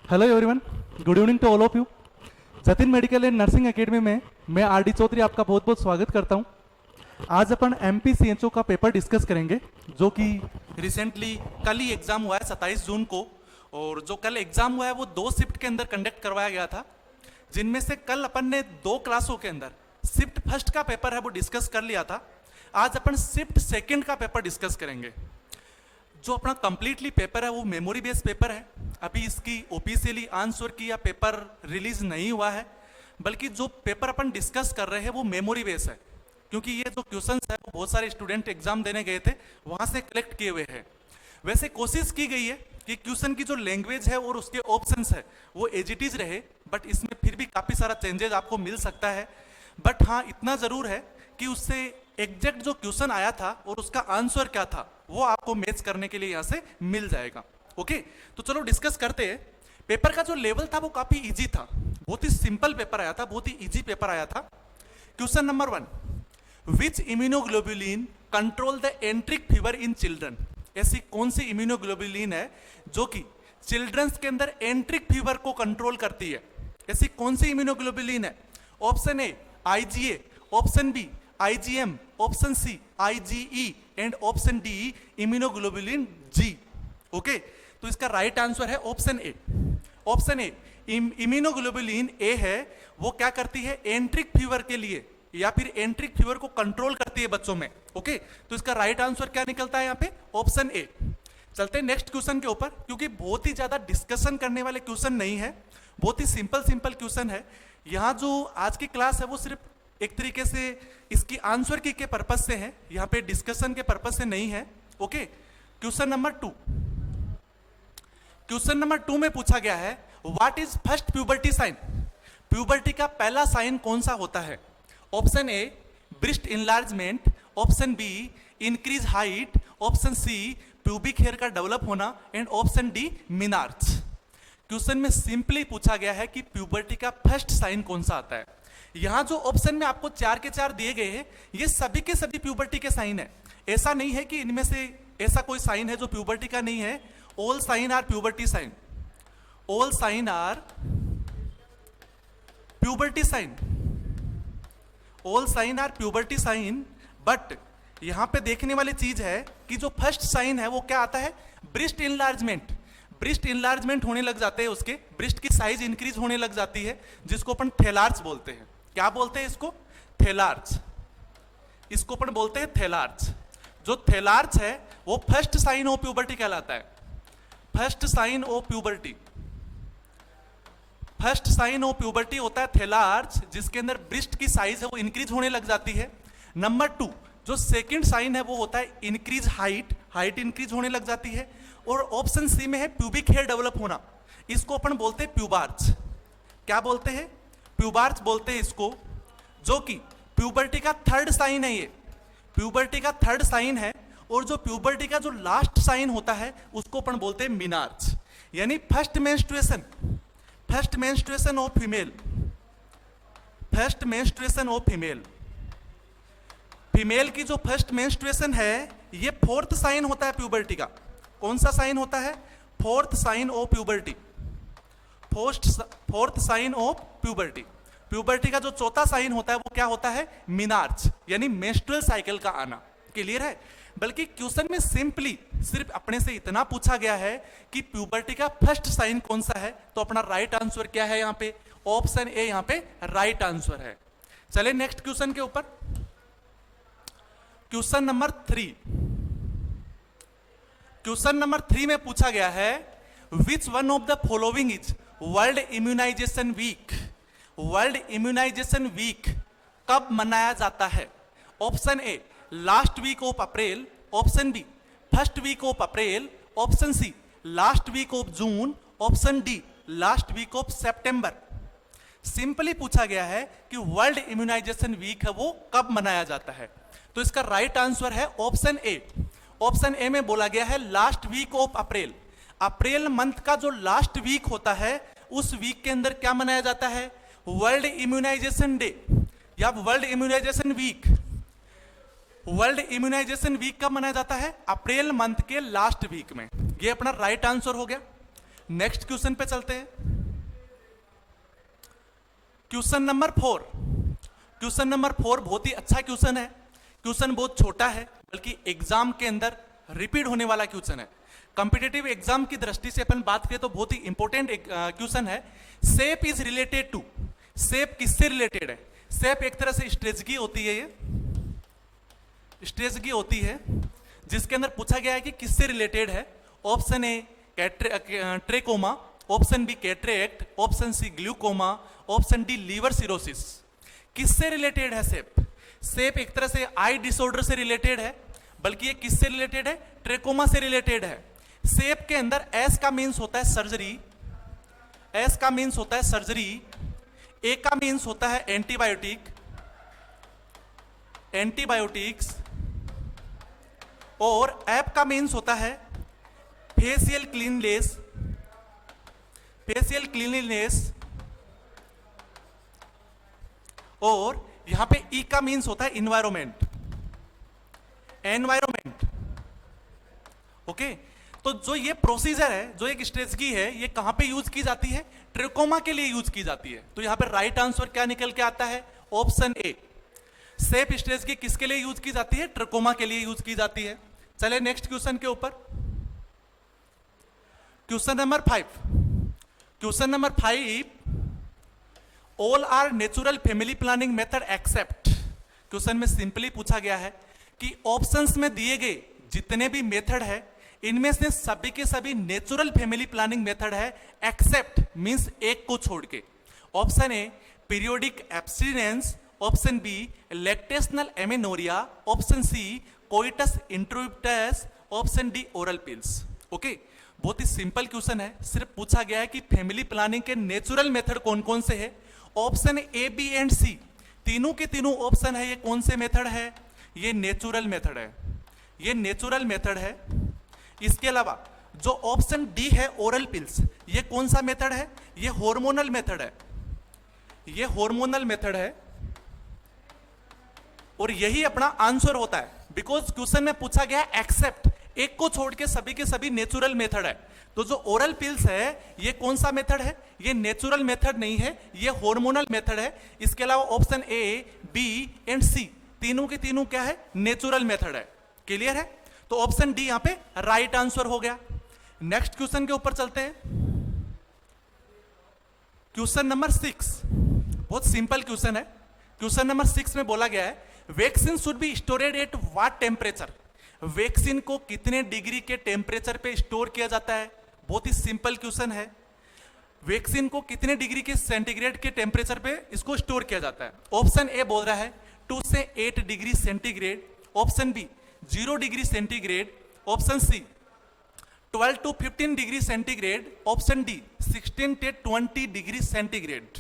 Hello everyone, good evening to all of you. Jatin medical and nursing academy में मैं R D Chaudhary आपका बहुत बहुत स्वागत करता हूं। आज अपन MPCHO का पेपर डिस्कस करेंगे जो कि रिसेंटली कल ही एग्जाम हुआ है 27 जून को। और जो कल एग्जाम हुआ है वो 2 शिफ्ट के अंदर कंडक्ट करवाया गया था, जिनमें से कल अपन ने 2 क्लासों के अंदर शिफ्ट फर्स्ट का पेपर है वो डिस्कस कर लिया था। आज अपन शिफ्ट सेकेंड का पेपर डिस्कस करेंगे। जो अपना कंप्लीटली पेपर है वो मेमोरी बेस्ड पेपर है। अभी इसकी ऑफिशियली आंसर की या पेपर रिलीज नहीं हुआ है, बल्कि जो पेपर अपन डिस्कस कर रहे हैं वो मेमोरी बेस्ड है, क्योंकि ये जो क्वेश्चंस है वो बहुत सारे स्टूडेंट एग्जाम देने गए थे वहां से कलेक्ट किए हुए हैं। वैसे कोशिश की गई है कि क्वेश्चन की जो लैंग्वेज है और उसके ऑप्शंस है वो एज इट इज रहे, बट इसमें फिर भी काफ़ी सारा चेंजेस आपको मिल सकता है। बट हाँ, इतना ज़रूर है कि उससे एग्जैक्ट जो क्वेश्चन आया था और उसका आंसर क्या था वो आपको मैच करने के लिए यहाँ से मिल जाएगा। ओके, तो चलो डिस्कस करते हैं। पेपर का जो लेवल था वो काफ़ी इजी था, बहुत ही सिंपल पेपर आया था, बहुत ही इजी पेपर आया था। Question number 1, which immunoglobulin control the एंट्रिक fever in children. ऐसी कौन सी इम्यूनोग्लोबुलिन है जो कि चिल्ड्रंस के अंदर एंट्रिक फीवर को कंट्रोल करती है? ऐसी कौन सी इम्यूनोग्लोबुलिन है? Option A IgA, option B IgM, option C IgE and option D immunoglobulin G। Okay, तो इसका राइट आंसर है option A. Option A immunoglobulin A है, वो क्या करती है? एंट्रिक फीवर के लिए या फिर एंट्रिक फीवर को कंट्रोल करती है बच्चों में। ओके, तो इसका राइट आंसर क्या निकलता है यहाँ पे? Option A. चलते हैं नेक्स्ट क्वेश्चन के ऊपर, क्योंकि बहुत ही ज्यादा डिस्कशन करने वाले क्वेश्चन नहीं है, बहुत ही सिंपल सिंपल क्वेश्चन है। यहाँ जो आज की क्लास है वो सिर्फ एक तरीके से इसकी आंसर की के पर्पज से है, यहाँ पे डिस्कशन के पर्पज से नहीं है। Okay, question number 2। Question number 2 में पूछा गया है what is first puberty sign. Puberty का पहला साइन कौन सा होता है? Option A breast enlargement, option B increase height, option C pubic hair का डेवलप होना and option D menarche. Question में सिंपली पूछा गया है कि प्यूबर्टी का फर्स्ट साइन कौन सा आता है। यहां जो ऑप्शन में आपको 4 के 4 दिए गए हैं ये सभी के सभी प्यूबर्टी के साइन है। ऐसा नहीं है कि इनमें से ऐसा कोई साइन है जो प्यूबर्टी का नहीं है। All sign are puberty sign, all sign are puberty sign, all sign are puberty sign. But यहां पे देखने वाली चीज है कि जो फर्स्ट साइन है वो क्या आता है? Breast enlargement. ब्रेस्ट इनलार्जमेंट होने लग जाते हैं, उसके ब्रेस्ट की साइज इंक्रीज होने लग जाती है, जिसको अपन थेलार्च बोलते हैं। क्या बोलते हैं इसको? थेलार्च। इसको अपन बोलते हैं थेलार्च। जो थेलार्च है वो फर्स्ट साइन ऑफ प्यूबर्टी कहलाता है। First sign of puberty, first sign of puberty होता है थेलार्च, जिसके अंदर ब्रेस्ट की साइज है वो इंक्रीज होने लग जाती है। नंबर 2 जो सेकंड साइन है वो होता है इंक्रीज हाइट, हाइट इंक्रीज होने लग जाती है। और ऑप्शन सी में है प्यूबिक हेयर डेवलप होना, इसको अपन बोलते हैं प्यूबार्च। क्या बोलते हैं? प्यूबार्च बोलते हैं इसको, जो कि प्यूबर्टी का थर्ड साइन है। ये प्यूबर्टी का थर्ड साइन है। और जो प्यूबर्टी का जो लास्ट साइन होता है उसको अपन बोलते हैं मिनार्च, यानी first menstruation, first menstruation of female, first menstruation of female. Female की जो फर्स्ट मेंस्ट्रुएशन है ये 4th साइन होता है प्यूबर्टी का। कौन सा साइन होता है? 4th sign of puberty, 4th sign of puberty. Puberty का जो चौथा साइन होता है वो क्या होता है? मिनार्च, यानी मेंस्ट्रुअल साइकिल का आना। क्लियर है? बल्कि क्वेश्चन में सिंपली सिर्फ अपने से इतना पूछा गया है कि प्यूबर्टी का फर्स्ट साइन कौन सा है, तो अपना राइट आंसर क्या है? यहाँ पे ऑप्शन ए यहाँ पे राइट आंसर है। चले नेक्स्ट क्वेश्चन के ऊपर। Question number 3। क्वेश्चन नंबर 3 में पूछा गया है which one of the following is world immunization week. World immunization week कब मनाया जाता है? Option A last week of April, option B first week of April, option C last week of June, option D last week of September. Simply पूछा गया है कि world immunization week है वो कब मनाया जाता है, तो इसका राइट आंसर है ऑप्शन ए। ऑप्शन ए में बोला गया है last week of April. April month का जो लास्ट वीक होता है उस वीक के अंदर क्या मनाया जाता है? वर्ल्ड इम्यूनाइजेशन डे या world immunization week. World immunization week कब मनाया जाता है? अप्रैल मंथ के लास्ट वीक में। ये अपना राइट आंसर हो गया। नेक्स्ट क्वेश्चन पे चलते हैं। Question number 4। क्वेश्चन नंबर 4 बहुत ही अच्छा क्वेश्चन है। क्वेश्चन बहुत छोटा है, बल्कि एग्जाम के अंदर रिपीट होने वाला क्वेश्चन है। कॉम्पिटिटिव एग्जाम की दृष्टि से अपन बात करें तो बहुत ही इंपॉर्टेंट क्वेश्चन है। सेप इज रिलेटेड टू, सेप किससे रिलेटेड है? सेप एक तरह से स्ट्रेटजी होती है, ये स्ट्रेटजी होती है जिसके अंदर पूछा गया है कि किससे रिलेटेड है। Option A trachoma, option B cataract, option C glaucoma, option D liver cirrhosis. किससे रिलेटेड है सेप? सेप एक तरह से आई डिसऑर्डर से रिलेटेड है, बल्कि ये किससे रिलेटेड है? ट्रेकोमा से रिलेटेड है। सेप के अंदर एस का मीन्स होता है सर्जरी, एस का मीन्स होता है सर्जरी, ए का मीन्स होता है एंटीबायोटिक, एंटीबायोटिक्स, और एप का मीन्स होता है फेशियल क्लीननेस, फेशियल क्लीनलीनेस, और यहां पे ई का मीन्स होता है इन्वायरमेंट, एनवायरमेंट। ओके, तो जो ये प्रोसीजर है, जो एक स्ट्रेटजी है, ये कहां पे यूज की जाती है? ट्रेकोमा के लिए यूज की जाती है। तो यहां पे राइट आंसर क्या निकल के आता है? ऑप्शन ए। सेप स्ट्रेटजी किसके लिए यूज की जाती है? ट्रेकोमा के लिए यूज की जाती है। चले नेक्स्ट क्वेश्चन के ऊपर। Question number 5। Question number 5, all are natural family planning method except. Question में सिंपली पूछा गया है कि ऑप्शंस में दिए गए जितने भी मेथड है, इनमें से सभी के सभी नेचुरल फैमिली प्लानिंग मेथड है, एक्सेप्ट मींस एक को छोड़ के। Option A periodic abstinence, option B lactational amenorrhoea, option C coitus interruptus, option D oral pills. Okay, बहुत ही सिंपल क्वेश्चन है। सिर्फ पूछा गया है कि फैमिली प्लानिंग के नेचुरल मेथड कौन कौन से है। ऑप्शन ए, बी एंड सी, तीनों के तीनों ऑप्शन है, ये कौन से मेथड है? ये नेचुरल मेथड है, ये नेचुरल मेथड है। इसके अलावा जो ऑप्शन डी है ओरल पिल्स, ये कौन सा मेथड है? ये हार्मोनल मेथड है, ये हार्मोनल मेथड है, और यही अपना आंसर होता है। बिकॉज क्वेश्चन में पूछा गया एक्सेप्ट, एक को छोड़ के सभी नेचुरल मेथड है। तो जो ओरल पिल्स है, ये कौन सा मेथड है? ये नेचुरल मेथड नहीं है, ये हार्मोनल मेथड है। इसके अलावा ऑप्शन ए, बी एंड सी, तीनों के तीनों क्या है? नेचुरल मेथड है। क्लियर है? तो ऑप्शन डी यहां पे राइट आंसर हो गया। नेक्स्ट क्वेश्चन के ऊपर चलते हैं। क्वेश्चन नंबर 6 बहुत सिंपल क्वेश्चन है। क्वेश्चन नंबर 6 में बोला गया है vaccine should be storeyed at what temperature. Vaccine को कितने डिग्री के टेम्परेचर पे स्टोर किया जाता है? बहुत ही सिंपल क्वेश्चन है। वैक्सीन को कितने डिग्री के सेंटीग्रेड के टेम्परेचर पे इसको स्टोर किया जाता है? ऑप्शन ए बोल रहा है 2 से 8 degree centigrade, option B 0 degree centigrade, option C 12 to 15 degree centigrade, option D 16 से 20 डिग्री सेंटीग्रेड।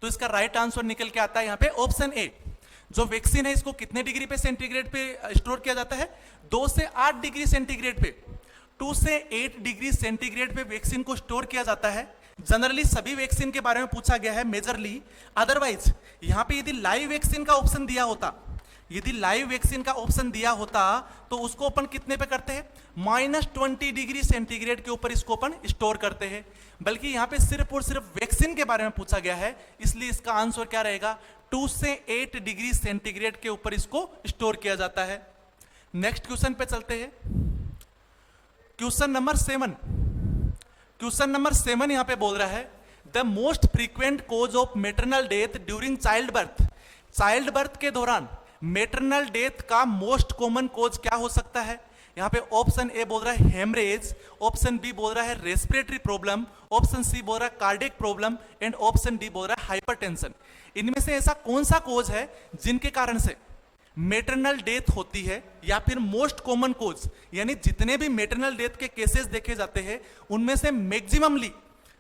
तो इसका राइट आंसर निकल के आता है यहां पे ऑप्शन ए। जो वैक्सीन है इसको कितने डिग्री पे सेंटीग्रेड पे स्टोर किया जाता है? 2 से 8 डिग्री सेंटीग्रेड पे, 2 से 8 डिग्री सेंटीग्रेड पे वैक्सीन को स्टोर किया जाता है। जनरली सभी वैक्सीन के बारे में पूछा गया है मेजरली। अदरवाइज यहां पे यदि लाइव वैक्सीन का ऑप्शन दिया होता, यदि लाइव वैक्सीन का ऑप्शन दिया होता तो उसको अपन कितने पे करते हैं? -20 डिग्री सेंटीग्रेड के ऊपर इसको अपन स्टोर करते हैं। बल्कि यहां पे सिर्फ और सिर्फ वैक्सीन के बारे में पूछा गया है, इसलिए इसका आंसर क्या रहेगा? 2 से 8 डिग्री सेंटीग्रेड के ऊपर इसको स्टोर किया जाता है। नेक्स्ट क्वेश्चन पे चलते हैं। Question number 7। क्वेश्चन नंबर 7 यहां पे बोल रहा है the most frequent cause of maternal death during child birth. Child birth के दौरान मेटरनल डेथ का मोस्ट कॉमन कोज क्या हो सकता है? यहां पे ऑप्शन ए बोल रहा है हेमरेज, ऑप्शन बी बोल रहा है रेस्पिरेटरी प्रॉब्लम, ऑप्शन सी बोल रहा है cardiac problem, and option D बोल रहा है हाइपरटेंशन। इनमें से ऐसा कौन सा कोज है जिनके कारण से मेटरनल डेथ होती है, या फिर मोस्ट कॉमन कोज, यानी जितने भी मेटरनल डेथ के केसेस देखे जाते हैं उनमें से मैक्सिममली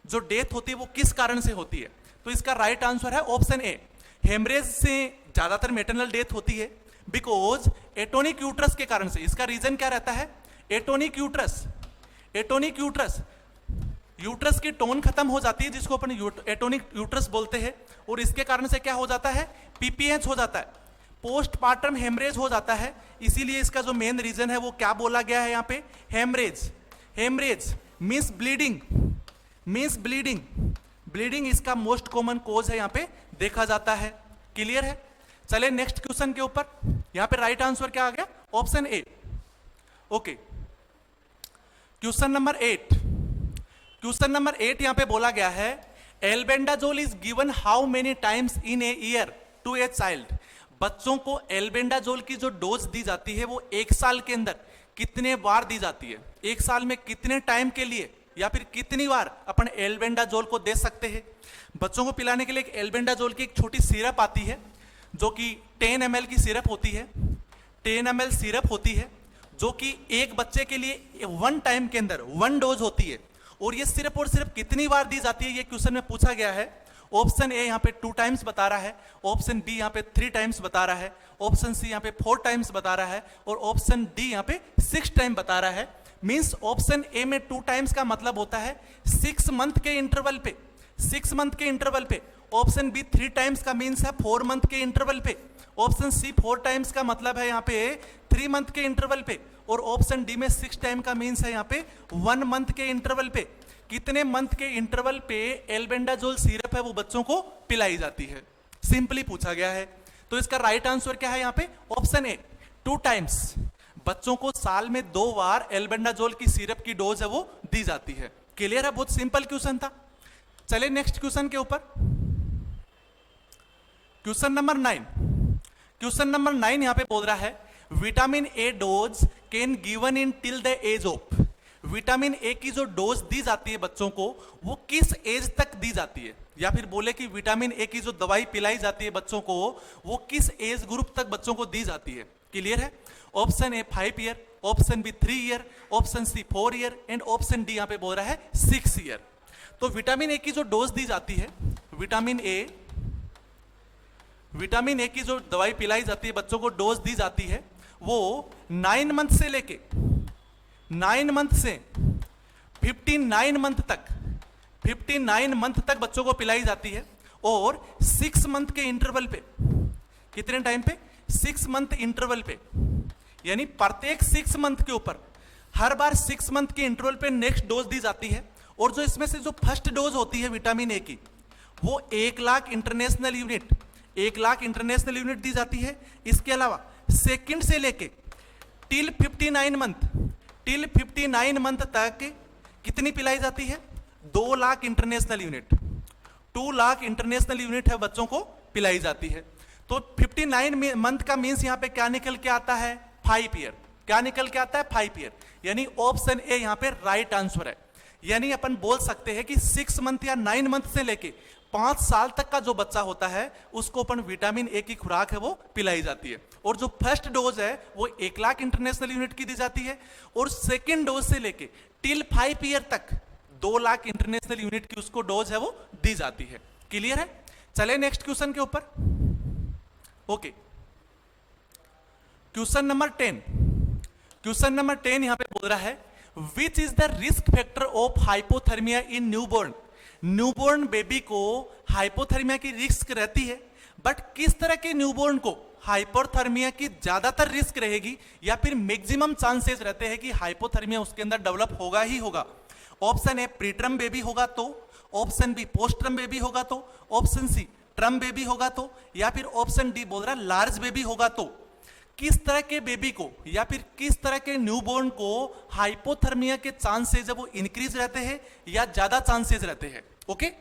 जो डेथ होती है वो किस कारण से होती है? तो इसका राइट आंसर है ऑप्शन ए, हेमरेज से ज्यादातर मेटरनल डेथ होती है बिकॉज एटोनिक यूट्रस के कारण से। इसका रीजन क्या रहता है? Atonic uterus, atonic uterus, uterus की टोन खत्म हो जाती है जिसको अपन एटोनिक यूट्रस बोलते हैं, और इसके कारण से क्या हो जाता है? पीपीएच हो जाता है, पोस्टपार्टम हेमरेज हो जाता है। इसीलिए इसका जो मेन रीजन है वो क्या बोला गया है यहाँ पे? Haemorrhage. Haemorrhage means bleeding, means bleeding, bleeding इसका मोस्ट कॉमन कोज है, यहां पे देखा जाता है। क्लियर है? चले नेक्स्ट क्वेश्चन के ऊपर। यहां पे राइट आंसर क्या आ गया? Option A. Okay, question number 8। Question number 8 यहां पे बोला गया है albendazole is given how many times in a year to a child. बच्चों को एल्बेंडाजोल की जो डोज दी जाती है वो एक साल के अंदर कितने बार दी जाती है? एक साल में कितने टाइम के लिए या फिर कितनी बार अपन एल्बेंडाजोल को दे सकते हैं? बच्चों को पिलाने के लिए एक एल्बेंडाजोल की एक छोटी सिरप आती है जो कि 10 ml की सिरप होती है। 10 ml सिरप होती है जो कि एक बच्चे के लिए 1 टाइम के अंदर 1 डोज होती है। और ये सिर्फ और सिर्फ कितनी बार दी जाती है ये क्वेश्चन में पूछा गया है। ऑप्शन ए यहाँ पे 2 टाइम्स बता रहा है, ऑप्शन बी यहाँ पे 3 टाइम्स बता रहा है, ऑप्शन सी यहाँ पे 4 टाइम्स बता रहा है और ऑप्शन डी यहाँ पे 6 टाइम बता रहा है। मींस ऑप्शन ए में 2 टाइम्स का मतलब होता है 6 मंथ के इंटरवल पे, 6 मंथ के इंटरवल पे। ऑप्शन बी 3 टाइम्स का मींस है 4 मंथ के इंटरवल पे। ऑप्शन सी 4 टाइम्स का मतलब है यहाँ पे 3 मंथ के इंटरवल पे और ऑप्शन डी में 6 टाइम का मींस है यहाँ पे 1 मंथ के इंटरवल पे। कितने मंथ के इंटरवल पे एल्बेंडाजोल सिरप है वो बच्चों को पिलाई जाती है? सिंपली पूछा गया है। तो इसका राइट आंसर क्या है यहाँ पे? Option A 2 times. बच्चों को साल में 2 बार एल्बेंडाजोल की सिरप की डोज है वो दी जाती है। क्लियर है? बहुत सिंपल क्वेश्चन था। चलिए नेक्स्ट क्वेश्चन के ऊपर। Question number 9। क्वेश्चन नंबर 9 यहां पे बोल रहा है vitamin A dose can given in till the age of. Vitamin A की जो डोज दी जाती है बच्चों को वो किस एज तक दी जाती है? या फिर बोले कि विटामिन ए की जो दवाई पिलाई जाती है बच्चों को वो किस एज ग्रुप तक बच्चों को दी जाती है? क्लियर है? Option A 5 year, option B 3 year, option C 4 year and option D यहां पे बोल रहा है 6 ईयर। तो विटामिन ए की जो डोज दी जाती है, विटामिन ए की जो दवाई पिलाई जाती है बच्चों को डोज दी जाती है वो 9 मंथ से लेके 9 मंथ से 59 मंथ तक बच्चों को पिलाई जाती है। और 6 मंथ के इंटरवल पे, कितने टाइम पे? 6 मंथ इंटरवल पे, यानी प्रत्येक 6 मंथ के ऊपर हर बार 6 मंथ के इंटरवल पे नेक्स्ट डोज दी जाती है। और जो इसमें से जो फर्स्ट डोज होती है विटामिन ए की वो 1 लाख इंटरनेशनल यूनिट दी जाती है। इसके अलावा सेकंड से लेके टिल 59 मंथ तक कितनी पिलाई जाती है? 2 lakh international unit, 2 lakh international unit है बच्चों को पिलाई जाती है। तो 59 मंथ का मीन्स यहां पे क्या निकल के आता है? 5 ईयर। क्या निकल के आता है? 5 ईयर। यानी ऑप्शन ए यहां पे राइट आंसर है। यानी अपन बोल सकते हैं कि 6 मंथ या 9 मंथ से लेके 5 साल तक का जो बच्चा होता है उसको अपन विटामिन ए की खुराक है वो पिलाई जाती है। और जो फर्स्ट डोज है वो 1 लाख इंटरनेशनल यूनिट की दी जाती है और सेकेंड डोज से लेके टिल 5 ईयर तक 2 लाख इंटरनेशनल यूनिट की उसको डोज है वो दी जाती है। क्लियर है? चले नेक्स्ट क्वेश्चन के ऊपर। Okay, question number 10। Question number 10 यहां पे बोल रहा है which is the risk factor of hypothermia in newborn. Newborn baby को हाइपोथर्मिया की रिस्क रहती है, बट किस तरह के न्यूबॉर्न को हाइपोथर्मिया की ज्यादातर रिस्क रहेगी या फिर मैक्सिमम चांसेस रहते हैं कि हाइपोथर्मिया उसके अंदर डेवलप होगा ही होगा? ऑप्शन ए प्रीटर्म बेबी होगा तो, ऑप्शन बी पोस्टर्म बेबी होगा तो, ऑप्शन सी ट्रम बेबी होगा तो, या फिर ऑप्शन डी बोल रहा है लार्ज बेबी होगा तो। किस तरह के बेबी को या फिर किस तरह के न्यूबॉर्न को हाइपोथर्मिया के चांसेस है वो इंक्रीज रहते हैं या ज्यादा चांसेस रहते हैं? ओके,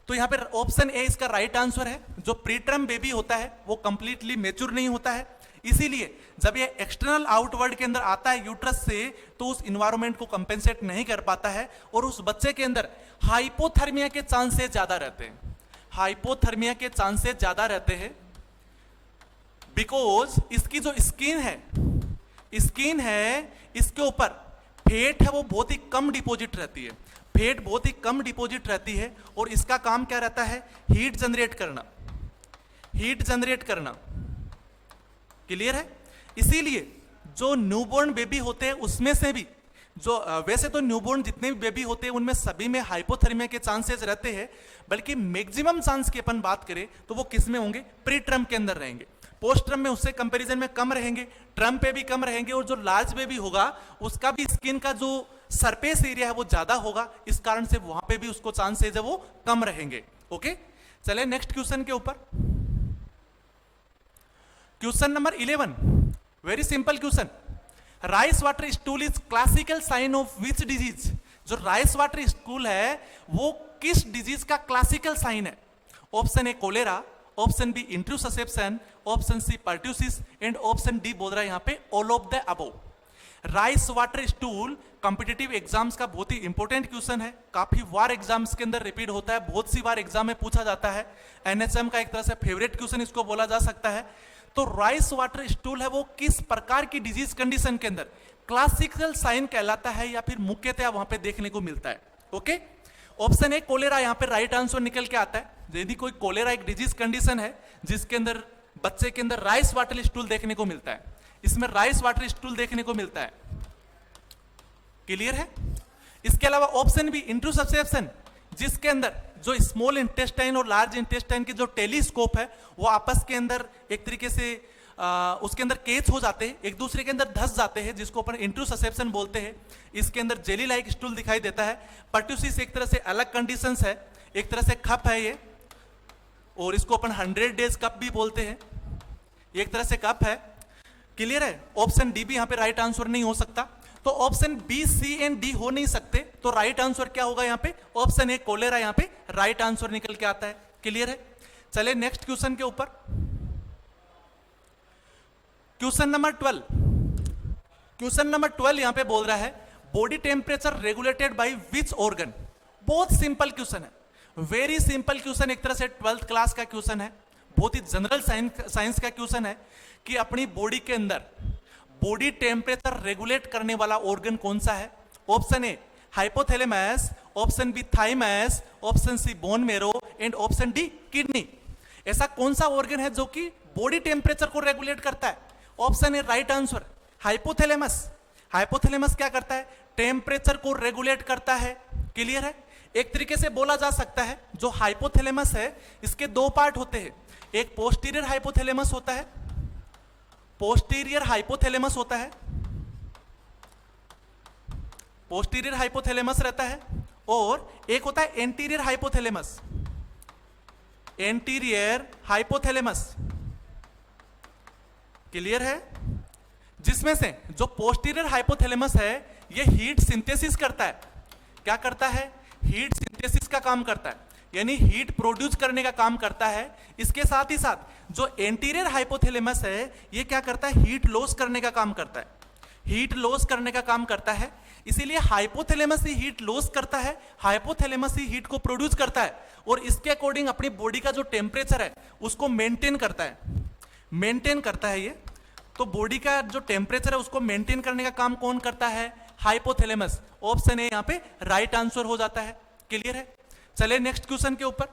तो यहां पर ऑप्शन ए इसका राइट आंसर है। जो प्रीटर्म बेबी होता है वो कंप्लीटली मैच्योर नहीं होता है, इसीलिए जब ये एक्सटर्नल आउटवर्ड के अंदर आता है यूट्रस से तो उस इन्वायरमेंट को कंपेंसेट नहीं कर पाता है और उस बच्चे के अंदर हाइपोथर्मिया के चांसेस ज्यादा रहते हैं। हाइपोथर्मिया के चांसेस ज्यादा रहते हैं बिकॉज इसकी जो स्किन है इसके ऊपर फैट है वो बहुत ही कम डिपॉजिट रहती है। फैट बहुत ही कम डिपॉजिट रहती है और इसका काम क्या रहता है? हीट जनरेट करना। क्लियर है? इसीलिए जो न्यूबॉर्न बेबी होते हैं उसमें से भी जो वैसे तो न्यूबॉर्न जितने भी बेबी होते हैं उनमें सभी में हाइपोथर्मिया के चांसेस रहते हैं, बल्कि मैक्सिमम चांस की अपन बात करें तो वो किस में होंगे? प्री ट्रम के अंदर रहेंगे। पोस्ट ट्रम में उससे कंपैरिजन में कम रहेंगे, ट्रम पे भी कम रहेंगे और जो लार्ज बेबी होगा उसका भी स्किन का जो सरफेस एरिया है वो ज्यादा होगा, इस कारण से वहां पे भी उसको चांसेस है वो कम रहेंगे। ओके, चले नेक्स्ट क्वेश्चन के ऊपर। Question number 11, very simple question. Rice water stool is classical sign of which disease? जो राइस वाटर स्टूल है वो किस डिजीज का क्लासिकल साइन है? Option A cholera, option B intussusception, option C pertussis and option D बोल रहा है यहां पे all of the above. Rice water stool competitive exams का बहुत ही इंपॉर्टेंट क्वेश्चन है, काफी बार एग्जाम्स के अंदर रिपीट होता है, बहुत सी बार एग्जाम में पूछा जाता है। एनएचएम का एक तरह से फेवरेट क्वेश्चन इसको बोला जा सकता है। तो राइस वाटर स्टूल है वो किस प्रकार की डिजीज कंडीशन के अंदर क्लासिकल साइन कहलाता है या फिर मुख्यतः वहां पे देखने को मिलता है? ओके, ऑप्शन ए कोलेरा यहां पे राइट आंसर निकल के आता है। यदि कोई कोलेरा एक डिजीज कंडीशन है जिसके अंदर बच्चे के अंदर राइस वाटर स्टूल देखने को मिलता है, इसमें राइस वाटर स्टूल देखने को मिलता है। क्लियर है? इसके अलावा ऑप्शन बी इंट्रूससेप्शन, जिसके अंदर जो स्मॉल इंटेस्टाइन और लार्ज इंटेस्टाइन की जो टेलीस्कोप है वो आपस के अंदर एक तरीके से उसके अंदर केच हो जाते हैं, एक दूसरे के अंदर धस जाते हैं, जिसको अपन इंट्रूससेप्शन बोलते हैं। इसके अंदर जेली लाइक स्टूल दिखाई देता है। पर्ट्यूसिस एक तरह से अलग कंडीशंस है, एक तरह से कप है ये, और इसको अपन 100 डेज कप भी बोलते हैं, एक तरह से कप है। क्लियर है? ऑप्शन डी भी यहां पे राइट आंसर नहीं हो सकता, तो option B, C and D हो नहीं सकते, तो राइट आंसर क्या होगा यहां पे? ऑप्शन ए कोलेरा यहां पे राइट आंसर निकल के आता है। क्लियर है? चले नेक्स्ट क्वेश्चन के ऊपर। क्वेश्चन नंबर 12, क्वेश्चन नंबर 12 यहां पे बोल रहा है body temperature regulated by which organ? बहुत सिंपल क्वेश्चन है, वेरी सिंपल क्वेश्चन, एक तरह से 12th क्लास का क्वेश्चन है, बहुत ही जनरल साइंस का क्वेश्चन है कि अपनी बॉडी के अंदर बॉडी टेम्परेचर रेगुलेट करने वाला ऑर्गन कौन सा है? Option A hypothalamus, option B thymus, option C bone marrow and option D kidney. ऐसा कौन सा ऑर्गन है जो कि बॉडी टेम्परेचर को रेगुलेट करता है? ऑप्शन ए राइट आंसर हाइपोथैलेमस। हाइपोथैलेमस क्या करता है? टेम्परेचर को रेगुलेट करता है। क्लियर है? एक तरीके से बोला जा सकता है जो हाइपोथैलेमस है इसके दो पार्ट होते हैं, एक पोस्टीरियर हाइपोथैलेमस होता है, पोस्टीरियर हाइपोथैलेमस होता है, पोस्टीरियर हाइपोथैलेमस रहता है, और एक होता है anterior hypothalamus, anterior hypothalamus. Clear है? जिसमें से जो पोस्टीरियर हाइपोथैलेमस है ये हीट सिंथेसिस करता है। क्या करता है? हीट सिंथेसिस का काम करता है, यानी हीट प्रोड्यूस करने का काम करता है। इसके साथ ही साथ जो एंटीरियर हाइपोथैलेमस है ये क्या करता है? हीट लॉस करने का काम करता है, हीट लॉस करने का काम करता है। इसीलिए हाइपोथैलेमस ही हीट लॉस करता है, हाइपोथैलेमस ही हीट को प्रोड्यूस करता है, और इसके अकॉर्डिंग अपनी बॉडी का जो टेम्परेचर है उसको मेंटेन करता है, मेंटेन करता है ये। तो बॉडी का जो टेम्परेचर है उसको मेंटेन करने का काम कौन करता है? हाइपोथैलेमस। ऑप्शन ए यहां पे राइट आंसर हो जाता है। क्लियर है? चले नेक्स्ट क्वेश्चन के ऊपर।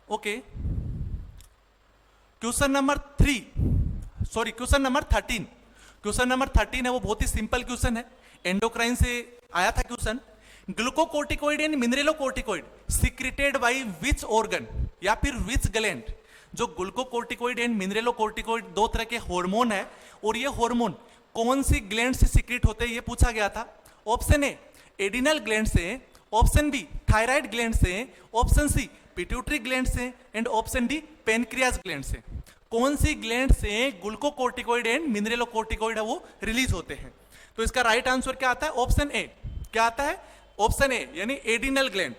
Okay, question number 13 question number 13 है वो बहुत ही सिंपल क्वेश्चन है, एंडोक्राइन से आया था question. Glucocorticoid and मिनरलोकोर्टिकोइड secreted by which organ या फिर विच ग्लैंड? जो ग्लूकोकोर्टिकोइड एंड मिनरलोकोर्टिकोइड दो तरह के हार्मोन है, और ये हार्मोन कौन सी ग्लैंड से सीक्रेट होते हैं ये पूछा गया था। ऑप्शन ए एडिनल ग्लैंड से, ऑप्शन बी थायराइड ग्लैंड से, ऑप्शन सी पिट्यूटरी ग्लैंड से and option D pancreas gland से। कौन सी ग्लैंड से ग्लूकोकोर्टिकोइड एंड मिनरलोकोर्टिकोइड है वो रिलीज होते हैं? तो इसका राइट आंसर क्या आता है? ऑप्शन ए। क्या आता है? ऑप्शन ए, यानी एडिनल ग्लैंड।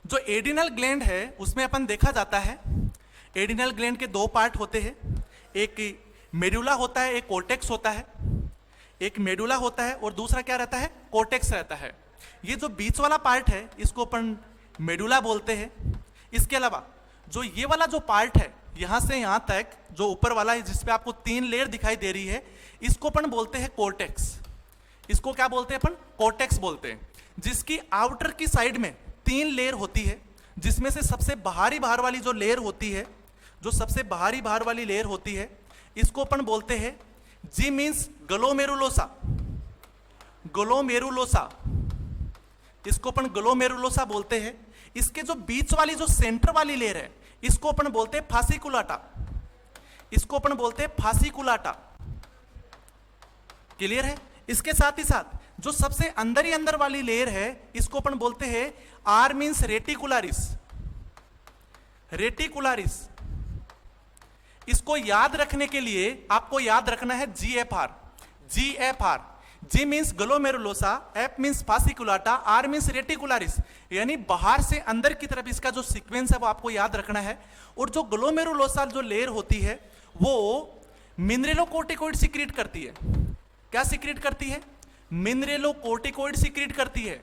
जो एडिनल ग्लैंड है उसमें अपन देखा जाता है एडिनल ग्लैंड के दो पार्ट होते हैं, एक मेडुला होता है, एक कोर्टेक्स होता है। एक मेडुला होता है और दूसरा क्या रहता है? कोर्टेक्स रहता है। ये जो बीच वाला पार्ट है इसको अपन मेडुला बोलते हैं। इसके अलावा जो ये वाला जो पार्ट है यहां से यहां तक जो ऊपर वाला है जिसपे आपको 3 लेयर दिखाई दे रही है इसको अपन बोलते हैं कोर्टेक्स। इसको क्या बोलते हैं अपन? कोर्टेक्स बोलते हैं। जिसकी आउटर की साइड में 3 लेयर होती है, जिसमें से सबसे बाहरी बाहर वाली जो लेयर होती है, जो सबसे बाहरी बाहर वाली लेयर होती है इसको अपन बोलते हैं जी मीन्स ग्लोमेरुलोसा। ग्लोमेरुलोसा, इसको अपन ग्लोमेरुलोसा बोलते हैं। इसके जो बीच वाली जो सेंटर वाली लेयर है इसको अपन बोलते हैं फासिकुलाटा। इसको अपन बोलते हैं फासिकुलाटा। क्लियर है? इसके साथ ही साथ जो सबसे अंदर ही अंदर वाली लेयर है इसको अपन बोलते हैं आर मीन्स रेटिकुलरिस। रेटिकुलरिस, इसको याद रखने के लिए आपको याद रखना है GFR। GFR, G means glomerulosa, F means fasciculata, R means reticularis, यानी बाहर से अंदर की तरफ इसका जो सीक्वेंस है वो आपको याद रखना है। और जो ग्लोमेरुलोसा जो लेयर होती है वो मिनरेलोकोर्टिकोइड सीक्रेट करती है। क्या सीक्रेट करती है? मिनरेलोकोर्टिकोइड सीक्रेट करती है।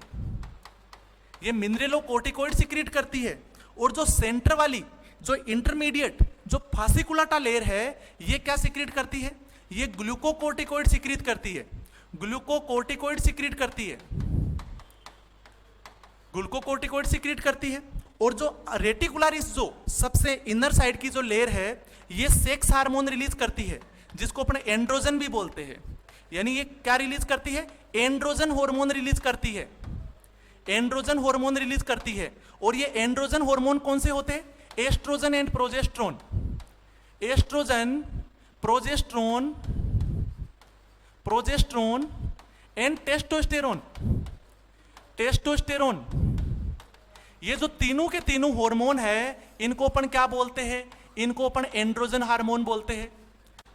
ये मिनरेलोकोर्टिकोइड सीक्रेट करती है। और जो सेंटर वाली जो इंटरमीडिएट जो फासिकुलाटा लेयर है ये क्या सीक्रेट करती है? ये ग्लूकोकोर्टिकोइड सीक्रेट करती है। ग्लूकोकोर्टिकोइड सीक्रेट करती है। ग्लूकोकोर्टिकोइड सीक्रेट करती है। और जो रेटिकुलरिस जो सबसे इनर साइड की जो लेयर है ये सेक्स हार्मोन रिलीज करती है, जिसको अपन एंड्रोजन भी बोलते हैं। यानी ये क्या रिलीज करती है? एंड्रोजन हार्मोन रिलीज करती है। एंड्रोजन हार्मोन रिलीज करती है। और ये एंड्रोजन हार्मोन कौन से होते हैं? Oestrogen and progesterone. Oestrogen, progesterone, progesterone and testosterone. Testosterone, ये जो तीनों के तीनों हार्मोन है इनको अपन क्या बोलते हैं? इनको अपन एंड्रोजन हार्मोन बोलते हैं।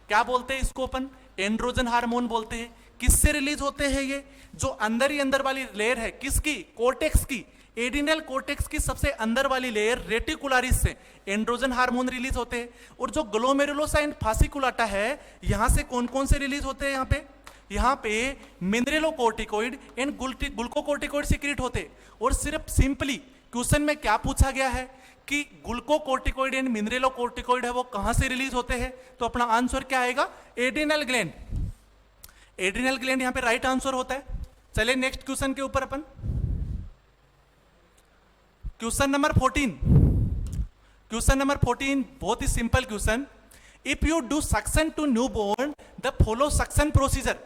क्या बोलते हैं इसको अपन? एंड्रोजन हार्मोन बोलते हैं। किससे रिलीज होते हैं ये? जो अंदर ही अंदर वाली लेयर है किसकी? कोर्टेक्स की, एडिनल कोर्टेक्स की सबसे अंदर वाली लेयर रेटिकुलरिस से एंड्रोजन हार्मोन रिलीज होते हैं। और जो ग्लोमेरुलोसा एंड फासिकुलाटा है यहां से कौन कौन से रिलीज होते हैं? यहाँ पे मिनरेलोकोर्टिकोइड एंड ग्लूकोकोर्टिकोइड सीक्रेट होते। और सिर्फ सिंपली क्वेश्चन में क्या पूछा गया है कि ग्लूकोकोर्टिकोइड एंड मिनरेलोकोर्टिकोइड है वो कहां से रिलीज होते हैं, तो अपना आंसर क्या आएगा? Adrenal gland. एड्रिनल ग्लैंड यहां पे राइट आंसर होता है। चलिए नेक्स्ट क्वेश्चन के ऊपर अपन, क्वेश्चन नंबर 14। क्वेश्चन नंबर 14 बहुत ही simple question. If you do suction to newborn the follow suction procedure.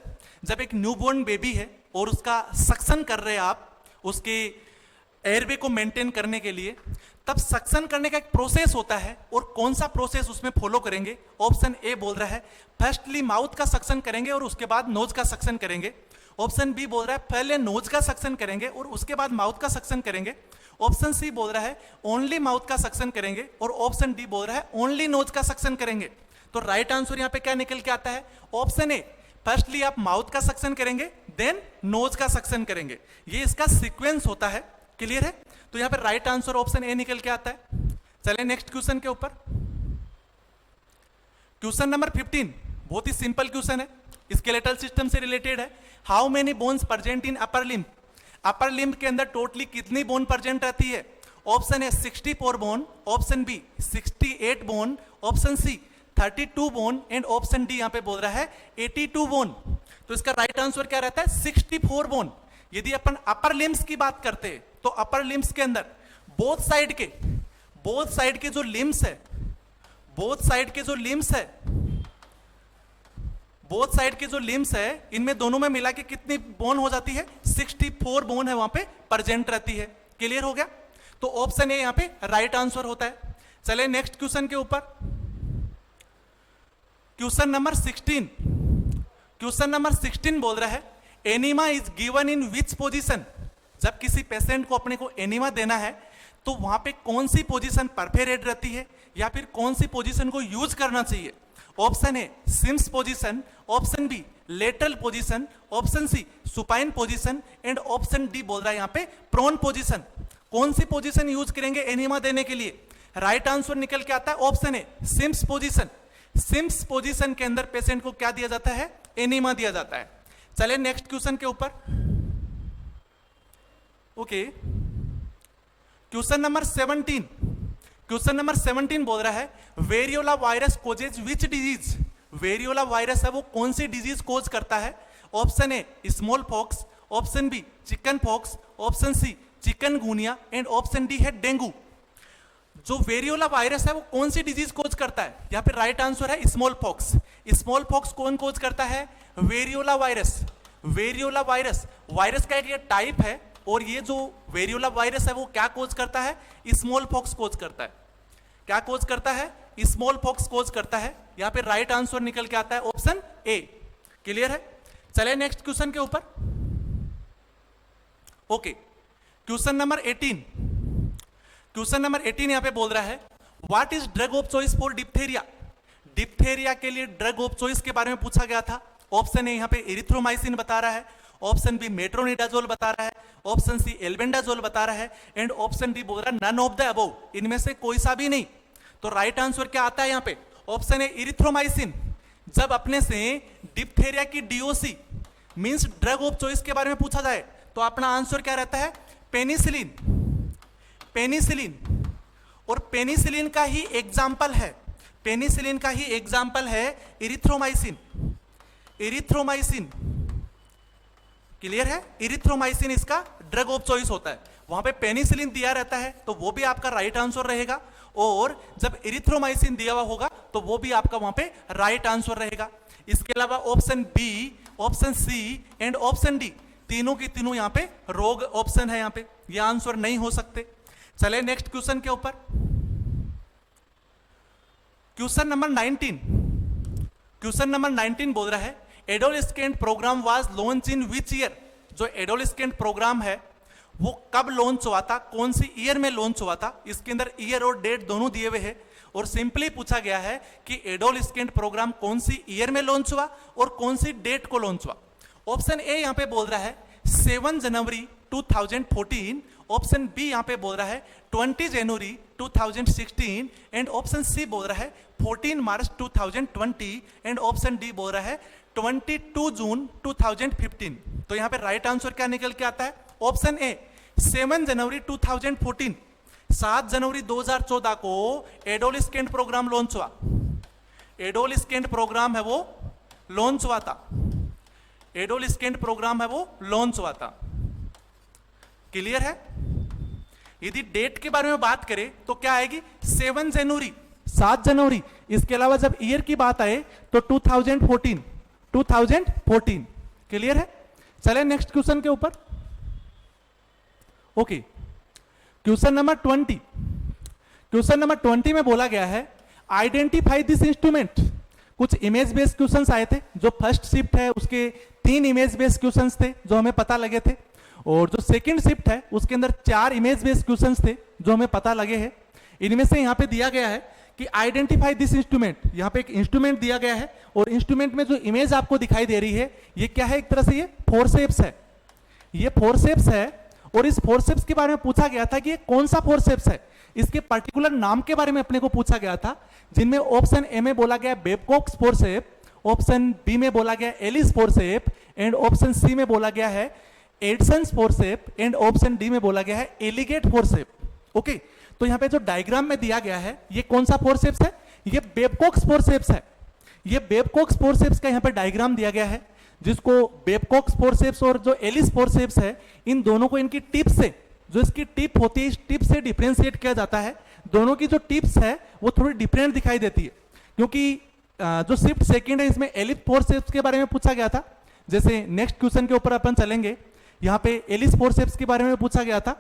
जब एक न्यूबॉर्न बेबी है और उसका सक्शन कर रहे हैं आप उसके एयरवे को मेंटेन करने के लिए, तब सक्शन करने का एक प्रोसेस होता है। और कौन सा प्रोसेस उसमें फॉलो करेंगे? ऑप्शन ए बोल रहा है फर्स्टली माउथ का सक्शन करेंगे और उसके बाद नोज का सक्शन करेंगे। ऑप्शन बी बोल रहा है पहले नोज का सक्शन करेंगे और उसके बाद माउथ का सक्शन करेंगे। ऑप्शन सी बोल रहा है ओनली माउथ का सक्शन करेंगे। और ऑप्शन डी बोल रहा है ओनली नोज का सक्शन करेंगे। तो राइट आंसर यहां पे क्या निकल के आता है? ऑप्शन ए, फर्स्टली आप माउथ का सक्शन करेंगे देन नोज का सक्शन करेंगे। ये इसका सीक्वेंस होता है। क्लियर है? तो यहां पे राइट आंसर ऑप्शन ए निकल के आता है। चलिए नेक्स्ट क्वेश्चन के ऊपर, क्वेश्चन नंबर 15 बहुत ही सिंपल क्वेश्चन है, स्केलेटल सिस्टम से रिलेटेड है। How many bones present in upper limb? Upper limb के अंदर टोटली कितनी बोन प्रेजेंट रहती है? Option A 64 bone, option B 68 bone, option C 32 bone and option D यहां पे बोल रहा है 82 बोन। तो इसका राइट आंसर क्या रहता है? 64 बोन। यदि अपन अपर लिम्स की बात करते हैं तो अपर लिम्स के अंदर बोथ साइड के जो लिम्स है, बोथ साइड के जो लिम्स है इनमें दोनों में मिला के कितनी बोन हो जाती है? 64 बोन है वहां पे प्रेजेंट रहती है। क्लियर हो गया? तो ऑप्शन ए यहां पे राइट आंसर होता है। चले नेक्स्ट क्वेश्चन के ऊपर, क्वेश्चन नंबर 16। क्वेश्चन नंबर 16 बोल रहा है enema is given in which position? जब किसी पेशेंट को अपने को एनीमा देना है तो वहां पे कौन सी पोजीशन परफेरेट रहती है या फिर कौन सी पोजीशन को यूज करना चाहिए? Option A Sims position, option B lateral position, option C supine position and option D बोल रहा है यहां पे प्रोन पोजीशन। कौन सी पोजीशन यूज करेंगे एनीमा देने के लिए? राइट आंसर निकल के आता है option A Sims position. Sims position के अंदर पेशेंट को क्या दिया जाता है? एनीमा दिया जाता है। चलिए नेक्स्ट क्वेश्चन के ऊपर, okay question number 17। Question number 17 बोल रहा है variola virus causes which disease? Variola virus है वो कौन सी डिजीज कोज करता है? Option A smallpox, option B chickenpox, option C chikungunya and option D है डेंगू। जो वेरियोला वायरस है वो कौन सी डिजीज कोज करता है? यहाँ पे राइट आंसर है स्मॉल पॉक्स। स्मॉल पॉक्स कौन कोज करता है? Variola virus. Variola virus virus का एक ये टाइप है और ये जो वेरियोला वायरस है वो क्या कोज करता है? स्मॉल पॉक्स कोज करता है। क्या कोज करता है? स्मॉल पॉक्स कोज करता है। यहाँ पे राइट आंसर निकल के आता है ऑप्शन ए। क्लियर है? चलिए नेक्स्ट क्वेश्चन के ऊपर, okay, question number 18, question number 18 यहां पे बोल रहा है what is drug of choice for diphtheria. Diphtheria के लिए ड्रग ऑफ चॉइस के बारे में पूछा गया था। ऑप्शन ए यहां पे एरिथ्रोमाइसिन बता रहा है, ऑप्शन बी मेट्रोनिडाजोल बता रहा है, ऑप्शन सी एल्बेंडाजोल बता रहा है एंड ऑप्शन डी बोल रहा है नन ऑफ द अबव, इनमें से कोई सा भी नहीं। तो राइट आंसर क्या आता है यहां पे, ऑप्शन ए एरिथ्रोमाइसिन। जब अपने से डिप्थेरिया की DOC means drug of choice के बारे में पूछा जाए तो अपना आंसर क्या रहता है, पेनिसिलिन। पेनिसिलिन, और पेनिसिलिन का ही एग्जाम्पल है, पेनिसिलिन का ही एग्जाम्पल है इरिथ्रोमाइसिन। इरिथ्रोमाइसिन क्लियर है, इरिथ्रोमाइसिन इसका ड्रग ऑफ चॉइस होता है। वहां पे पेनिसिलिन दिया रहता है तो वो भी आपका राइट आंसर रहेगा, और जब इरिथ्रोमाइसिन दिया हुआ होगा तो वो भी आपका वहां पे राइट आंसर रहेगा। इसके अलावा option B, option C and option D तीनों की तीनों यहां पे रोग ऑप्शन है, यहां पे ये आंसर नहीं हो सकते। चले नेक्स्ट क्वेश्चन के ऊपर, क्वेश्चन नंबर 19। क्वेश्चन नंबर 19 बोल रहा है adolescent program was launch in which year. जो एडोलेस्केंट प्रोग्राम है वो कब लॉन्च हुआ था, कौन सी ईयर में लॉन्च हुआ था। इसके अंदर ईयर और डेट दोनों दिए हुए हैं और सिंपली पूछा गया है कि एडोलेस्केंट प्रोग्राम कौन सी ईयर में लॉन्च हुआ और कौन सी डेट को लॉन्च हुआ। ऑप्शन ए यहां पे बोल रहा है 7 जनवरी 2014, ऑप्शन बी यहां पे बोल रहा है 20 जनवरी 2016 एंड ऑप्शन सी बोल रहा है 14 मार्च 2020 एंड ऑप्शन डी बोल रहा है 22 जून 2015। तो यहां पे राइट आंसर क्या निकल के आता है, ऑप्शन ए 7 जनवरी 2014। 7 जनवरी 2014 को एडोलेस्केंट प्रोग्राम लॉन्च हुआ। एडोलेस्केंट प्रोग्राम है वो लॉन्च हुआ था, एडोलेस्केंट प्रोग्राम है वो लॉन्च हुआ था। क्लियर है। यदि डेट के बारे में बात करें तो क्या आएगी, 7 जनवरी, 7 जनवरी। इसके अलावा जब ईयर की बात आए तो 2014, 2014। क्लियर है। चले नेक्स्ट क्वेश्चन के ऊपर। Okay, question number 20। Question number 20 में बोला गया है आइडेंटिफाई दिस इंस्ट्रूमेंट। कुछ इमेज बेस्ड क्वेश्चंस आए थे, जो फर्स्ट शिफ्ट है उसके 3 इमेज बेस्ड क्वेश्चंस थे जो हमें पता लगे थे, और जो सेकंड शिफ्ट है उसके अंदर 4 इमेज बेस्ड क्वेश्चंस थे जो हमें पता लगे हैं। इनमें से यहां पे दिया गया है कि आइडेंटिफाई दिस इंस्ट्रूमेंट। यहां पे एक इंस्ट्रूमेंट दिया गया है और इंस्ट्रूमेंट में जो इमेज आपको दिखाई दे रही है ये क्या है, एक तरह से ये फोर्सेप्स है, ये फोर्सेप्स है। और इस फोर्सेप्स के बारे में पूछा गया था कि ये कौन सा फोर्सेप्स है, इसके पर्टिकुलर नाम के बारे में अपने को पूछा गया था, जिनमें ऑप्शन ए में बोला गया बेबकॉक्स फोर्सेप, ऑप्शन बी में बोला गया Allis forcep and option C में बोला गया है Adson's forcep and option D में बोला गया है एलिगेट फोर्सेप। ओके, तो यहां पे जो डायग्राम में दिया गया है ये कौन सा फोर्सेप्स है, ये बेबकॉक्स फोर्सेप्स है। ये बेबकॉक्स फोर्सेप्स का यहां पे डायग्राम दिया गया है, जिसको बेबकॉक्स फोर्सेप्स और जो एलिस फोर्सेप्स है इन दोनों को इनकी टिप से, जो इसकी टिप होती है इस टिप से डिफरेंशिएट किया जाता है। दोनों की जो टिप्स है वो थोड़ी डिफरेंट दिखाई देती है, क्योंकि जो शिफ्ट सेकंड है इसमें एलिस फोर्सेप्स के बारे में पूछा गया था। जैसे नेक्स्ट क्वेश्चन के ऊपर अपन चलेंगे, यहां पे एलिस फोर्सेप्स के बारे में पूछा गया था।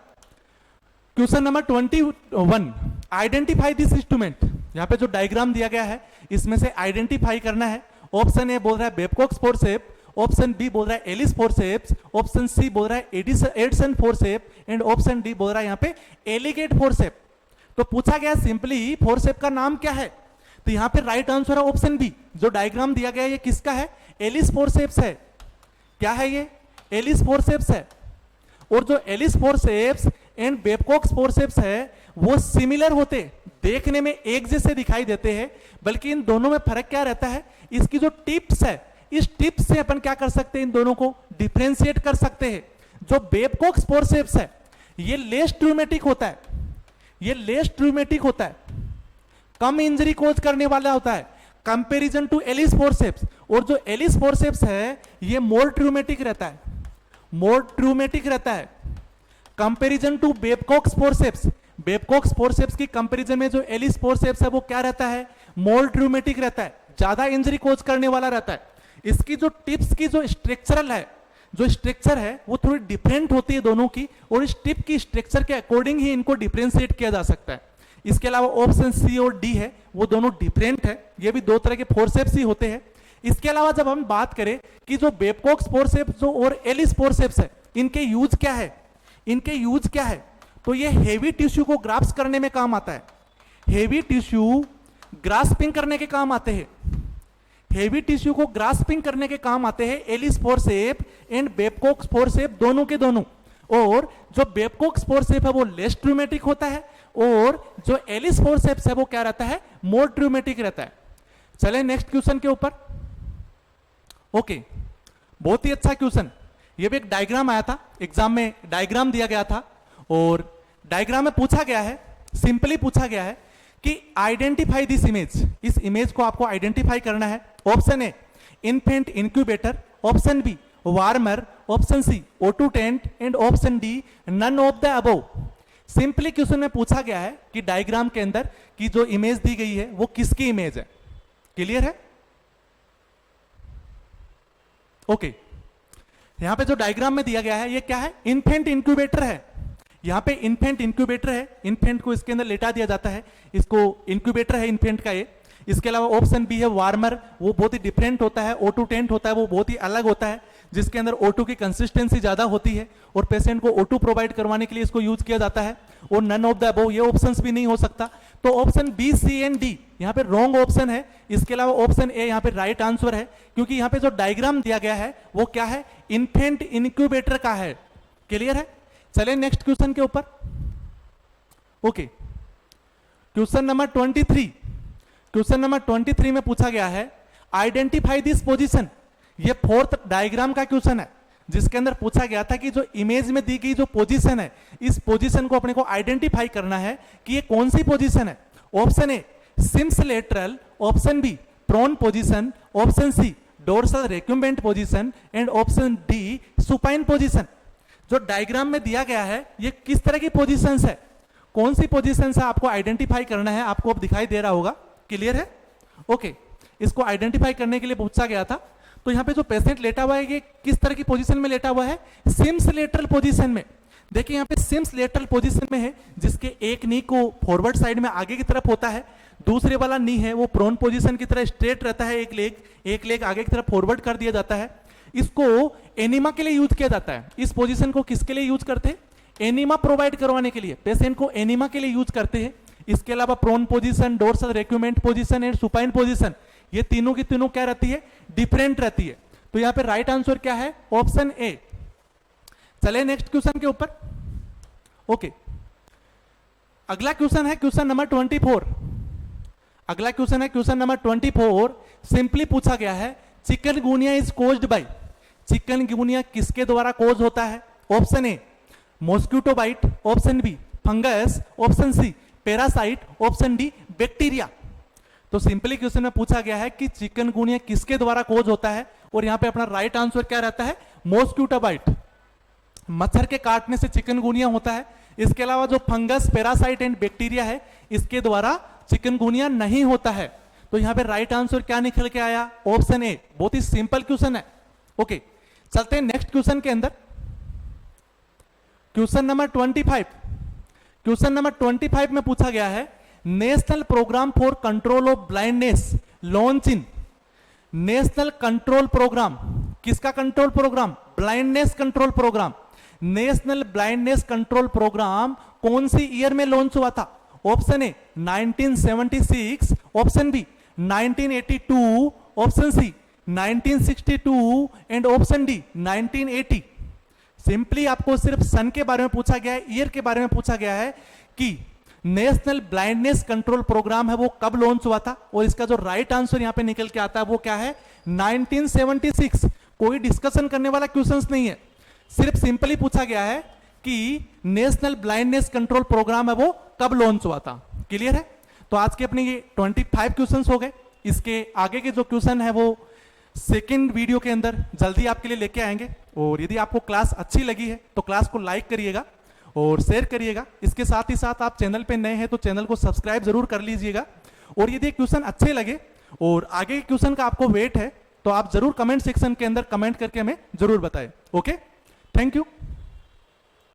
Question number 21, identify this instrument. यहां पे जो डायग्राम दिया गया है इसमें से आइडेंटिफाई करना है। ऑप्शन ए बोल रहा है बेबकॉक्स फोर्सेप, ऑप्शन बी बोल रहा है एलिस फोर्सेप्स, ऑप्शन सी बोल रहा है Adson forcep and option D बोल रहा है यहां पे एलिगेट फोर्सेप। तो पूछा गया सिंपली फोर्सेप का नाम क्या है, तो यहां पे राइट आंसर है ऑप्शन बी। जो डायग्राम दिया गया है ये किसका है, एलिस फोर्सेप्स है। क्या है ये, एलिस फोर्सेप्स है। और जो एलिस फोर्सेप्स एंड बेबकॉक्स फोर्सेप्स है वो सिमिलर होते, देखने में एक जैसे दिखाई देते हैं, बल्कि इन दोनों में फर्क क्या रहता है, इसकी जो टिप्स है इस टिप्स से अपन क्या कर सकते हैं, इन दोनों को डिफरेंशिएट कर सकते हैं। जो बेबकॉक्स फोर्सेप्स है ये लेस ट्रूमेटिक होता है, ये लेस ट्रूमेटिक होता है, कम इंजरी कोज करने वाला होता है कंपैरिजन टू एलिस फोर्सेप्स। और जो एलिस फोर्सेप्स है ये मोर ट्रूमेटिक रहता है, मोर ट्रूमेटिक रहता है कंपैरिजन टू बेबकॉक्स फोर्सेप्स। बेबकॉक्स फोर्सेप्स की कंपैरिजन में जो एलिस फोर्सेप्स है वो क्या रहता है, मोर ट्रूमेटिक रहता है, ज्यादा इंजरी कोज करने वाला रहता है। इसकी जो टिप्स की जो स्ट्रक्चरल है, जो स्ट्रक्चर है वो थोड़ी डिफरेंट होती है दोनों की, और इस टिप की स्ट्रक्चर के अकॉर्डिंग ही इनको डिफरेंशिएट किया जा सकता है। इसके अलावा ऑप्शन सी और डी है वो दोनों डिफरेंट है, ये भी 2 तरह के फोर्सेप्स ही होते हैं। इसके अलावा जब हम बात करें कि जो बेबकॉक्स फोर्सेप्स जो और एलिस फोर्सेप्स है इनके यूज क्या है, इनके यूज क्या है? तो ये हेवी टिश्यू को ग्रास्प करने में काम आता है, हेवी टिश्यू ग्रास्पिंग करने के काम आते हैं, हेवी टिश्यू को ग्रास्पिंग करने के काम आते हैं Allis forcep and Babcock forcep दोनों के दोनों। और जो बेबकॉक फोर्सेप है वो लेस ट्रूमेटिक होता है और जो एलिस फोर्सेप्स है वो क्या रहता है? मोर ट्रूमेटिक रहता है। चले नेक्स्ट क्वेश्चन के ऊपर। ओके, बहुत ही अच्छा क्वेश्चन। ये भी एक डायग्राम आया था एग्जाम में, डायग्राम दिया गया था और डायग्राम में पूछा गया है, सिंपली पूछा गया है कि आइडेंटिफाई दिस इमेज, इस इमेज को आपको आइडेंटिफाई करना है। Option A infant incubator, option B warmer, option C O2 tent and option D none of the above. Simply question में पूछा गया है कि डायग्राम के अंदर की जो इमेज दी गई है वो किसकी इमेज है? क्लियर है? ओके, यहां पे जो डायग्राम में दिया गया है ये क्या है? इन्फेंट इंक्यूबेटर है। यहां पे इन्फेंट इंक्यूबेटर है, इन्फेंट को इसके अंदर लेटा दिया जाता है, इसको इंक्यूबेटर है इन्फेंट का ये। इसके अलावा ऑप्शन बी है वार्मर, वो बहुत ही डिफरेंट होता है, O2 टेंट होता है, वो बहुत ही अलग होता है, जिसके अंदर O2 की कंसिस्टेंसी ज्यादा होती है और पेशेंट को O2 प्रोवाइड करवाने के लिए इसको यूज किया जाता है। और नन ऑफ द अबव ये ऑप्शंस भी नहीं हो सकता, तो option B, C and D यहाँ पे रॉन्ग ऑप्शन है। इसके अलावा ऑप्शन ए यहाँ पे राइट आंसर है, क्योंकि यहाँ पे जो डायग्राम दिया गया है वो क्या है? इन्फेंट इंक्यूबेटर का है। क्लियर है? चलिए नेक्स्ट क्वेश्चन के ऊपर। Okay, question number 23, question number 23 में पूछा गया है आइडेंटिफाई दिस पोजीशन। ये फोर्थ डायग्राम का क्वेश्चन है जिसके अंदर पूछा गया था कि जो इमेज में दी गई जो पोजीशन है, इस पोजीशन को अपने को आइडेंटिफाई करना है कि ये कौन सी पोजीशन है। Option A Sims lateral, option B prone position, option C dorsal recumbent position and option D supine position. जो डायग्राम में दिया गया है ये किस तरह की पोजीशंस है, कौन सी पोजीशंस है आपको आइडेंटिफाई करना है। आपको अब दिखाई दे रहा होगा, क्लियर है? ओके, इसको आइडेंटिफाई करने के लिए पूछा गया था। तो यहाँ पे जो पेशेंट लेटा हुआ है ये किस तरह की पोजीशन में लेटा हुआ है? सिम्स लेटरल पोजीशन में। देखिए यहाँ पे सिम्स लेटरल पोजीशन में है, जिसके एक नी को फॉरवर्ड साइड में आगे की तरफ होता है, दूसरे वाला नी है वो प्रोन पोजीशन की तरह स्ट्रेट रहता है, एक लेग आगे की तरफ फॉरवर्ड कर दिया जाता है। इसको एनीमा के लिए यूज किया जाता है। इस पोजीशन को किसके लिए यूज करते हैं? एनीमा प्रोवाइड करवाने के लिए, पेशेंट को एनीमा के लिए यूज करते हैं। इसके अलावा prone position, dorsal recumbent position and supine position, ये तीनों की तीनों क्या रहती है? डिफरेंट रहती है। तो यहां पे राइट आंसर क्या है? ऑप्शन ए। चले नेक्स्ट क्वेश्चन के ऊपर। ओके, अगला क्वेश्चन है क्वेश्चन नंबर 24। अगला क्वेश्चन है क्वेश्चन नंबर 24। सिंपली पूछा गया है chikungunya is caused by, chikungunya किसके द्वारा कोज होता है? Option A mosquito bite, option B fungus, option C parasite, option D bacteria. तो सिंपली क्वेश्चन में पूछा गया है कि चिकनगुनिया किसके द्वारा कोज होता है और यहां पे अपना राइट आंसर क्या रहता है? मॉस्किटो बाइट, मच्छर के काटने से चिकनगुनिया होता है। इसके अलावा जो फंगस, पैरासाइट एंड बैक्टीरिया है इसके द्वारा चिकनगुनिया नहीं होता है। तो यहां पे राइट आंसर क्या निकल के आया? Option A. बहुत ही सिंपल क्वेश्चन है। ओके, चलते हैं नेक्स्ट क्वेश्चन के अंदर। क्वेश्चन नंबर 25, क्वेश्चन नंबर 25 में पूछा गया है national program for control of blindness launch in. National control program, किसका control program? Blindness control program. National blindness control program कौन सी ईयर में लॉन्च हुआ था? Option A 1976, option B 1982, option C 1962 and option D 1980। Simply आपको सिर्फ सन के बारे में पूछा गया है, ईयर के बारे में पूछा गया है कि नेशनल ब्लाइंडनेस कंट्रोल प्रोग्राम है वो कब लॉन्च हुआ था, और इसका जो राइट आंसर यहां पे निकल के आता है वो क्या है? 1976। कोई डिस्कशन करने वाला क्वेश्चंस नहीं है, सिर्फ सिंपली पूछा गया है कि नेशनल ब्लाइंडनेस कंट्रोल प्रोग्राम है वो कब लॉन्च हुआ था। क्लियर है? तो आज के अपने ये 25 क्वेश्चंस हो गए। इसके आगे के जो क्वेश्चन है वो सेकेंड वीडियो के अंदर जल्दी आपके लिए लेके आएंगे। और यदि आपको क्लास अच्छी लगी है तो क्लास को लाइक करिएगा और शेयर करिएगा। इसके साथ ही साथ आप चैनल पे नए हैं तो चैनल को सब्सक्राइब जरूर कर लीजिएगा। और यदि क्वेश्चन अच्छे लगे और आगे के क्वेश्चन का आपको वेट है तो आप जरूर कमेंट सेक्शन के अंदर कमेंट करके हमें जरूर बताएं। Okay, thank you.